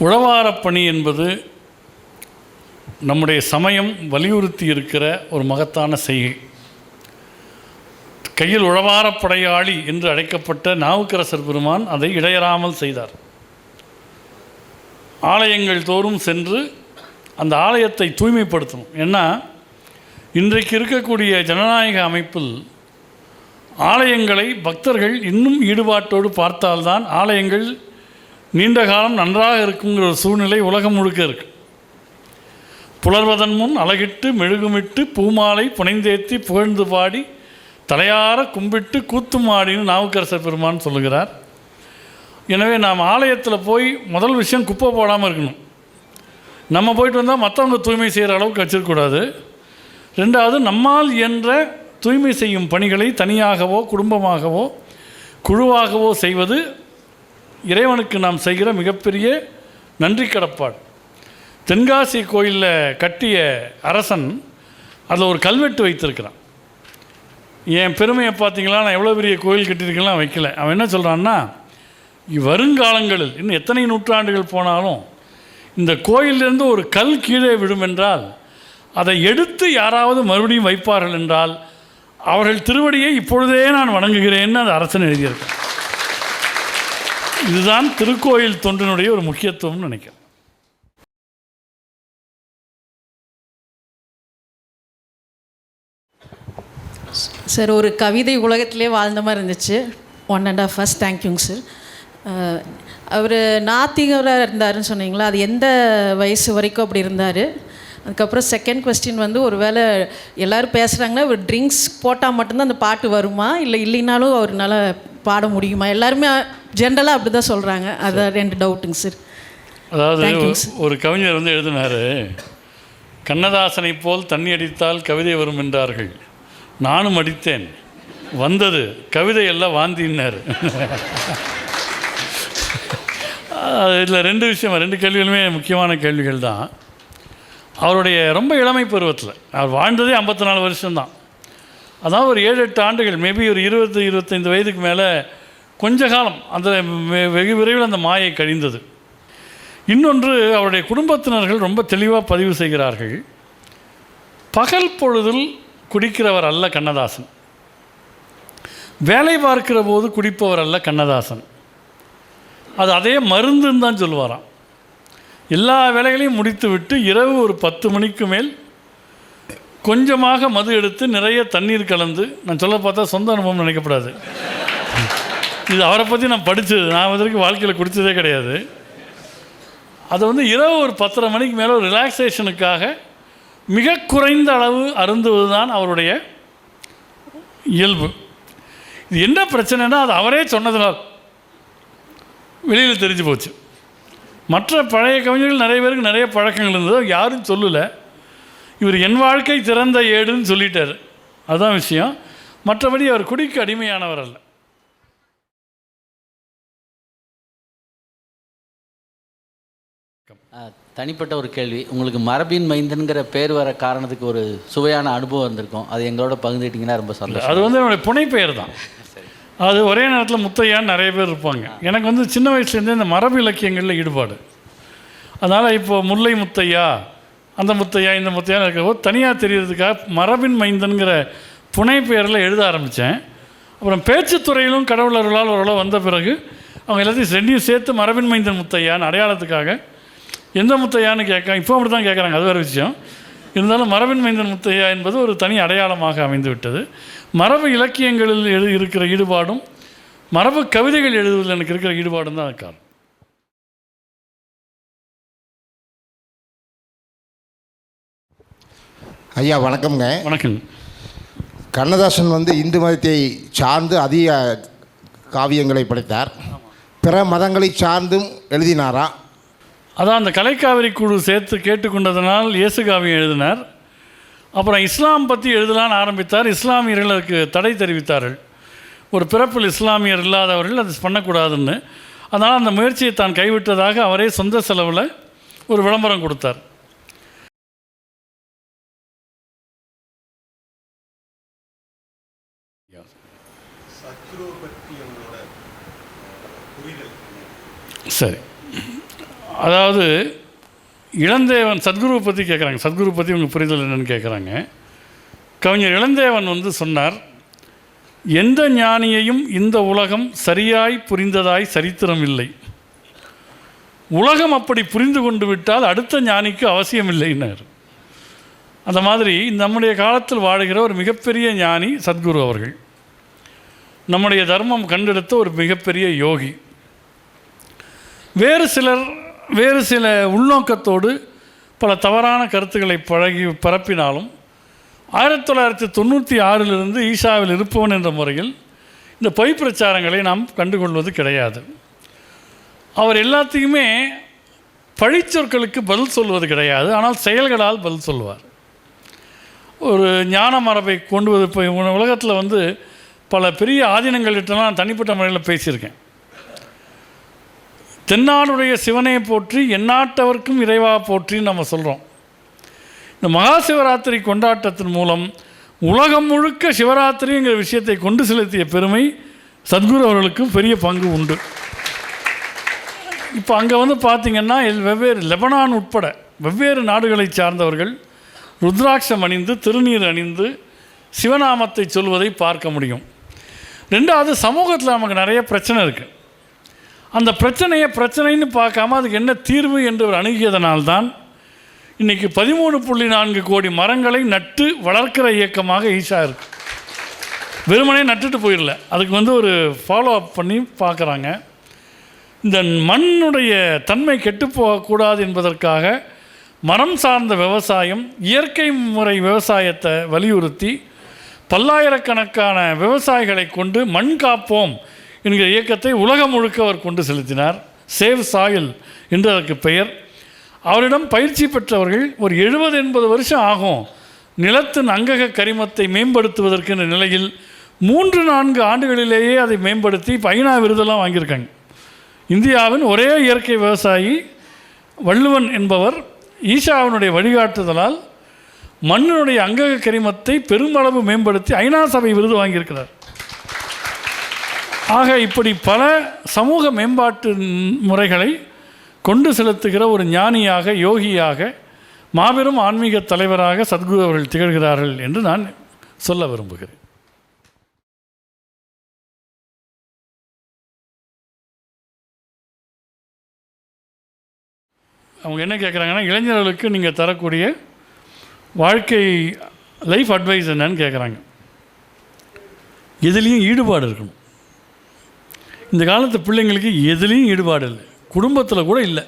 உழவாரப் பணி என்பது நம்முடைய சமயம் வலியுறுத்தி இருக்கிற ஒரு மகத்தான செய்கை. கையில் உழவாரப் படையாளி என்று அழைக்கப்பட்ட நாவுக்கரசர் பெருமான் அதை இடையறாமல் செய்தார். ஆலயங்கள் தோறும் சென்று அந்த ஆலயத்தை தூய்மைப்படுத்தணும். ஏன்னா இன்றைக்கு இருக்கக்கூடிய ஜனநாயக அமைப்பில் ஆலயங்களை பக்தர்கள் இன்னும் ஈடுபாட்டோடு பார்த்தால்தான் ஆலயங்கள் நீண்ட காலம் நன்றாக இருக்குங்கிற ஒரு சூழ்நிலை உலகம் முழுக்க இருக்குது. புலர்வதன் முன் அழகிட்டு மெழுகுமிட்டு பூமாலை புனைந்தேத்தி புகழ்ந்து பாடி தலையார கும்பிட்டு கூத்துமாடின்னு நாவுக்கரசர் பெருமான் சொல்லுகிறார். எனவே நாம் ஆலயத்தில் போய் முதல் விஷயம் குப்பை போடாமல் இருக்கணும். நம்ம போயிட்டு வந்தால் மற்றவங்க தூய்மை செய்கிற அளவுக்கு வச்சிருக்கக்கூடாது. ரெண்டாவது, நம்மால் இயன்ற தூய்மை செய்யும் பணிகளை தனியாகவோ குடும்பமாகவோ குழுவாகவோ செய்வது இறைவனுக்கு நாம் செய்கிற மிகப்பெரிய நன்றி கடப்பாடு. தென்காசி கோயிலில் கட்டிய அரசன் அதில் ஒரு கல்வெட்டு வைத்திருக்கிறான். என் பெருமையை பார்த்தீங்களா, நான் எவ்வளோ பெரிய கோயில் கட்டியிருக்கலாம் வைக்கல. அவன் என்ன சொல்கிறான்னா, வருங்காலங்களில் இன்னும் எத்தனை நூற்றாண்டுகள் போனாலும் இந்த கோயிலிருந்து ஒரு கல் கீழே விடும் என்றால் அதை எடுத்து யாராவது மறுபடியும் வைப்பார்கள் என்றால் அவர்கள் திருவடியை இப்பொழுதே நான் வணங்குகிறேன்னு அந்த அரசன் எழுதியிருக்கான். இதுதான் திருக்கோயில் தொண்டினுடைய ஒரு முக்கியத்துவம்னு நினைக்கிறேன். சார், ஒரு கவிதை உலகத்திலே வாழ்ந்த மாதிரி இருந்துச்சு. 1.5 hours. தேங்க்யூங்க சார். அவர் நாத்திகராக இருந்தாருன்னு சொன்னீங்களா, அது எந்த வயசு வரைக்கும் அப்படி இருந்தார்? அதுக்கப்புறம் செகண்ட் கொஸ்டின் வந்து, ஒரு வேளை எல்லோரும் பேசுகிறாங்கன்னா ஒரு ட்ரிங்க்ஸ் போட்டால் மட்டும்தான் அந்த பாட்டு வருமா, இல்லை இல்லைனாலும் அவர்னால பாட முடியுமா? எல்லாருமே ஜென்ரலாக அப்படி தான் சொல்கிறாங்க. அதான் 2 டவுட்டுங்க சார். அதாவது ஒரு கவிஞர் வந்து எழுதினார், கண்ணதாசனை போல் தண்ணி அடித்தால் கவிதை வரும் என்றார்கள், நானும் அடித்தேன், வந்தது கவிதை எல்லாம் வாந்தினார். இதில் 2 விஷயம், 2 கேள்விகளுமே முக்கியமான கேள்விகள் தான். அவருடைய ரொம்ப இளமை பருவத்தில் அவர் வாழ்ந்ததே 54 வருஷம்தான். அதாவது ஒரு 7-8 ஆண்டுகள், மேபி ஒரு 20-25 வயதுக்கு மேலே கொஞ்ச காலம் அந்த வெகு விரைவில் அந்த மாயை கழிந்தது. இன்னொன்று, அவருடைய குடும்பத்தினர்கள் ரொம்ப தெளிவாக பதிவு செய்கிறார்கள், பகல் பொழுதில் குடிக்கிறவர் அல்ல கண்ணதாசன், வேலை பார்க்கிற போது குடிப்பவர் அல்ல கண்ணதாசன். அது அதே மருந்துன்னு தான் சொல்லுவாராம். எல்லா வேலைகளையும் முடித்து விட்டு இரவு ஒரு 10 மணிக்கு மேல் கொஞ்சமாக மது எடுத்து நிறைய தண்ணீர் கலந்து, நான் சொல்ல பார்த்தா சொந்த அனுபவம் நினைக்கப்படாது, இது அவரை பற்றி நான் படித்தது, நான் இதற்கு வாழ்க்கையில் குடித்ததே கிடையாது. அதை வந்து இரவு ஒரு 10:30 மணிக்கு மேலே ஒரு ரிலாக்ஸேஷனுக்காக மிக குறைந்த அளவு அருந்துவது தான் அவருடைய இயல்பு. இது என்ன பிரச்சனைனா, அது அவரே சொன்னதுனால் வெளியில் தெரிஞ்சு போச்சு. மற்ற பழைய கவிஞர்கள் நிறைய பேருக்கு நிறைய பழக்கங்கள் இருந்தது, யாரும் சொல்லலை. இவர் என் வாழ்க்கை திறந்த ஏடுன்னு சொல்லிட்டார், அதுதான் விஷயம். மற்றபடி அவர் குடிக்கு அடிமையானவர் அல்ல. தனிப்பட்ட ஒரு கேள்வி, உங்களுக்கு மரபின் மைந்தன்கிற பேர் வர காரணத்துக்கு ஒரு சுவையான அனுபவம் இருந்திருக்கும், அது எங்களோட பகிர்ந்துக்கிட்டிங்கன்னா ரொம்ப சந்தோஷம். அது வந்து என்னுடைய புனைப்பெயர் தான். அது ஒரே நேரத்தில் முத்தையான்னு நிறைய பேர் இருப்பாங்க. எனக்கு வந்து சின்ன வயசுலேருந்தே இந்த மரபு இலக்கியங்களில் ஈடுபாடு. அதனால் இப்போது முல்லை முத்தையா, அந்த முத்தையா, இந்த முத்தையான்னு இருக்கிறப்போ தனியாக தெரியறதுக்காக மரபின் மைந்தன்கிற புனைப்பெயரில் எழுத ஆரம்பித்தேன். அப்புறம் பேச்சுத்துறையிலும் கடவுள் அருளால் ஓரளவு வந்த பிறகு அவங்க எல்லாத்தையும் 2 சேர்த்து மரபின் மைந்தன் முத்தையான்னு அடையாளத்துக்காக, எந்த முத்தையான்னு கேட்க இப்போ அப்படி தான் கேட்குறாங்க, அது வேறு விஷயம். இருந்தாலும் மரபின் மைந்தன் முத்தையா என்பது ஒரு தனி அடையாளமாக அமைந்து விட்டது. மரபு இலக்கியங்களில் இருக்கிற ஈடுபாடும் மரபு கவிதைகள் எழுதுவதில் எனக்கு இருக்கிற ஈடுபாடும் தான் காரணம். ஐயா வணக்கம்ங்க. வணக்கம். கண்ணதாசன் வந்து இந்து மதத்தை சார்ந்து அதிக காவியங்களை படைத்தார், பிற மதங்களை சார்ந்தும் எழுதினாரா? அதான் அந்த கலைக்காவிரி குழு சேர்த்து கேட்டுக்கொண்டதனால் இயேசு காவியம் எழுதினார். அப்புறம் இஸ்லாம் பற்றி எழுதலான்னு ஆரம்பித்தார். இஸ்லாமியர்களுக்கு தடை தெரிவித்தார்கள், ஒரு பிறப்பில் இஸ்லாமியர் இல்லாதவர்கள் அது பண்ணக்கூடாதுன்னு. அதனால் அந்த முயற்சியை தான் கைவிட்டதாக அவரே சொந்த செலவில் ஒரு விளம்பரம் கொடுத்தார். சரி, அதாவது இளந்தேவன் சத்குருவை பற்றி கேட்குறாங்க. சத்குரு பற்றி உங்கள் புரிதல் என்னென்னு கேட்குறாங்க. கவிஞர் இளந்தேவன் வந்து சொன்னார், எந்த ஞானியையும் இந்த உலகம் சரியாய் புரிந்ததாய் சரித்திரம் இல்லை. உலகம் அப்படி புரிந்து கொண்டு விட்டால் அடுத்த ஞானிக்கு அவசியம் இல்லைன்னார். அந்த மாதிரி நம்முடைய காலத்தில் வாழுகிற ஒரு மிகப்பெரிய ஞானி சத்குரு அவர்கள். நம்முடைய தர்மம் கண்டெடுத்த ஒரு மிகப்பெரிய யோகி. வேறு சில உள்நோக்கத்தோடு பல தவறான கருத்துக்களை பரப்பினாலும் 1996 ஈஷாவில் இருப்பவன் என்ற முறையில் இந்த பொய் பிரச்சாரங்களை நாம் கண்டுகொள்வது கிடையாது. அவர் எல்லாத்தையுமே பழிச்சொற்களுக்கு பதில் சொல்வது கிடையாது, ஆனால் செயல்களால் பதில் சொல்வார். ஒரு ஞான மரபை கொண்டு வந்து இப்போ உலகத்தில் வந்து பல பெரிய ஆதீனங்கள்கிட்டலாம் நான் தனிப்பட்ட முறையில் பேசியிருக்கேன். தென்னாடுடைய சிவனை போற்றி எந்நாட்டவர்க்கும் இறைவாக போற்றின்னு நம்ம சொல்கிறோம். இந்த மகா சிவராத்திரி கொண்டாட்டத்தின் மூலம் உலகம் முழுக்க சிவராத்திரிங்கிற விஷயத்தை கொண்டு செலுத்திய பெருமை சத்குரு அவர்களுக்கும் பெரிய பங்கு உண்டு. இப்போ அங்கே வந்து பார்த்திங்கன்னா வெவ்வேறு லெபனான் உட்பட வெவ்வேறு நாடுகளை சார்ந்தவர்கள் ருத்ராட்சம் அணிந்து திருநீர் அணிந்து சிவநாமத்தை சொல்வதை பார்க்க முடியும். ரெண்டாவது, சமூகத்தில் நமக்கு நிறைய பிரச்சனை இருக்குது. அந்த பிரச்சனைன்னு பார்க்காம அதுக்கு என்ன தீர்வு என்று ஒரு அணுகியதனால்தான் இன்றைக்கி 13.4 கோடி மரங்களை நட்டு வளர்க்கிற இயக்கமாக ஈஷா இருக்குது. வெறுமனே நட்டுட்டு போயிடல, அதுக்கு வந்து ஒரு ஃபாலோ அப் பண்ணி பார்க்குறாங்க. இந்த மண்ணுடைய தன்மை கெட்டுப்போகக்கூடாது என்பதற்காக மரம் சார்ந்த விவசாயம், இயற்கை முறை விவசாயத்தை வலியுறுத்தி பல்லாயிரக்கணக்கான விவசாயிகளை கொண்டு மண் காப்போம் என்கிற இயக்கத்தை உலகம் முழுக்க அவர் கொண்டு செலுத்தினார். சேவ் சாயில் என்று அதற்கு பெயர். அவரிடம் பயிற்சி பெற்றவர்கள் ஒரு 70-80 வருஷம் ஆகும் நிலத்தின் அங்கக கரிமத்தை மேம்படுத்துவதற்கு என்ற நிலையில் 3-4 ஆண்டுகளிலேயே அதை மேம்படுத்தி இப்போ ஐநா விருதெல்லாம் வாங்கியிருக்காங்க. இந்தியாவின் ஒரே இயற்கை விவசாயி வள்ளுவன் என்பவர் ஈஷாவினுடைய வழிகாட்டுதலால் மண்ணினுடைய அங்கக கரிமத்தை பெருமளவு மேம்படுத்தி ஐநா சபை விருது வாங்கியிருக்கிறார். ஆக இப்படி பல சமூக மேம்பாட்டு முறைகளை கொண்டு செலுத்துகிற ஒரு ஞானியாக, யோகியாக, மாபெரும் ஆன்மீக தலைவராக சத்குரு அவர்கள் திகழ்கிறார்கள் என்று நான் சொல்ல விரும்புகிறேன். அவங்க என்ன கேட்குறாங்கன்னா, இளைஞர்களுக்கு நீங்கள் தரக்கூடிய வாழ்க்கை லைஃப் அட்வைஸ் என்னன்னு கேட்குறாங்க. எதுலேயும் ஈடுபாடு இருக்கணும். இந்த காலத்து பிள்ளைங்களுக்கு எதுலேயும் ஈடுபாடு இல்லை, குடும்பத்தில் கூட இல்லை.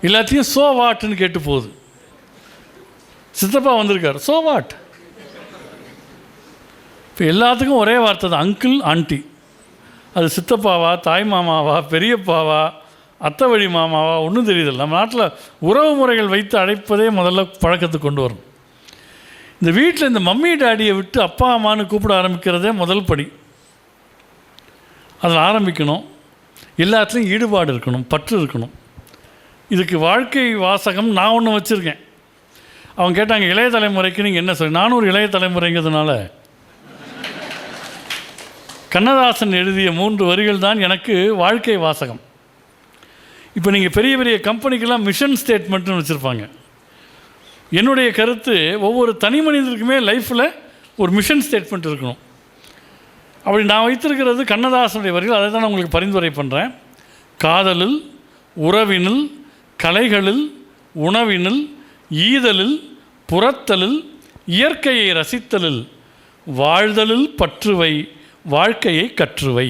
எல்லாத்தையும் சோ வாட்டுன்னு கேட்டு போகுது. சித்தப்பா வந்திருக்கார், சோ வாட். இப்போ எல்லாத்துக்கும் ஒரே வார்த்தை தான், அங்கிள் ஆண்டி. அது சித்தப்பாவா, தாய் மாமாவா, பெரியப்பாவா, அத்தை வழி மாமாவா, ஒன்றும் தெரியுதில்லை. நம்ம நாட்டில் உறவு முறைகள் வைத்து அழைப்பதே முதல்ல பழக்கத்துக்கு கொண்டு வரணும். இந்த வீட்டில் இந்த மம்மி டாடியை விட்டு அப்பா அம்மானு கூப்பிட ஆரம்பிக்கிறதே முதல் படி. அதில் ஆரம்பிக்கணும். எல்லாத்துலேயும் ஈடுபாடு இருக்கணும், பற்று இருக்கணும். இதுக்கு வாழ்க்கை வாசகம் நான் ஒன்று வச்சுருக்கேன். அவங்க கேட்டாங்க, இளைய தலைமுறைக்கு நீங்கள் என்ன சொல்ல? நானும் ஒரு இளைய தலைமுறைங்கிறதுனால கண்ணதாசன் எழுதிய 3 வரிகள் தான் எனக்கு வாழ்க்கை வாசகம். இப்போ நீங்கள் பெரிய பெரிய கம்பெனிக்கெல்லாம் மிஷன் ஸ்டேட்மெண்ட்னு வச்சுருப்பாங்க. என்னுடைய கருத்து, ஒவ்வொரு தனி மனிதருக்குமே லைஃப்பில் ஒரு மிஷன் ஸ்டேட்மெண்ட் இருக்கணும். அப்படி நான் வைத்திருக்கிறது கண்ணதாசனுடைய வரிகள். அதை தான் நான் உங்களுக்கு பரிந்துரை பண்ணுறேன். காதலில், உறவினில், கலைகளில், உணவினில், ஈதலில், புறத்தலில், இயற்கையை ரசித்தலில், வாழ்தலில் பற்றுவை, வாழ்க்கையை கற்றுவை.